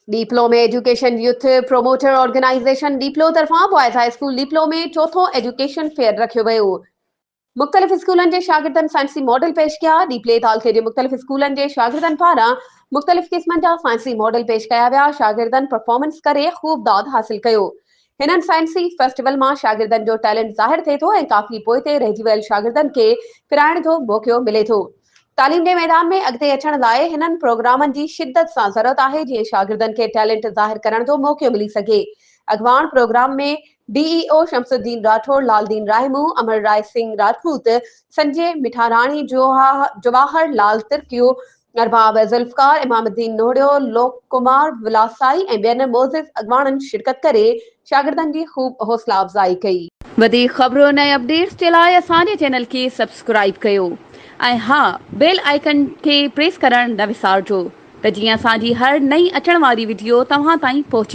डीपलो में education youth promoter organisation डीपलो तरफां boys high school डीपलो में चौथो एजुकेशन फेयर रखियो वियो। मुख़्तलिफ़ स्कूलनि जे शागिर्दनि साइंसी मॉडल पेश किया। डीपले तालके जे मुख़्तलिफ़ स्कूलनि जे शागिर्दनि पारां मुख़्तलिफ़ क़िस्मनि जा साइंसी मॉडल पेश कया विया। शागिर्दनि परफॉर्मेंस करे ख़ूब दाद हासिल कयो। हिननि साइंसी फेस्टिवल मां शागिर्दनि जो टैलेंट ज़ाहिर थिए थो ऐं काफ़ी पोइ ते रहिजी वियल शागिर्दनि खे फिराइण जो मौक़ो मिले थो। तालीम जे मैदान में अॻिते अचण लाइ हिननि प्रोग्रामनि जी शिद्दत सां ज़रूरत आहे जीअं शागिर्दनि खे टैलेंट ज़ाहिर करण जो मौक़ो मिली सघे। अॻवान प्रोग्राम में डीईओ शमसुद्दीन राठौड़, लालदीन रायमू, अमर राय सिंह राजपूत, संजय मिठाराणी, जवाहर लाल तिर्कियो, अरबाब जुल्फकार, इमामुद्दीन नोहड़ियो, लोक कुमार विलासाई ऐं ॿियनि मोज़िज़ अॻवाननि शिरकत करे शागिर्दनि जी ख़ूब हौसला अफ़ज़ाई कई। वधीक ख़बरुनि ऐं अपडेट्स जे लाइ असांजे चैनल खे सब्सक्राइब कयो ऐं हा, बेल आइकन खे प्रेस करण न विसारिजो त जीअं असांजी हर नई अचण वारी वीडियो तव्हां ताईं पहुची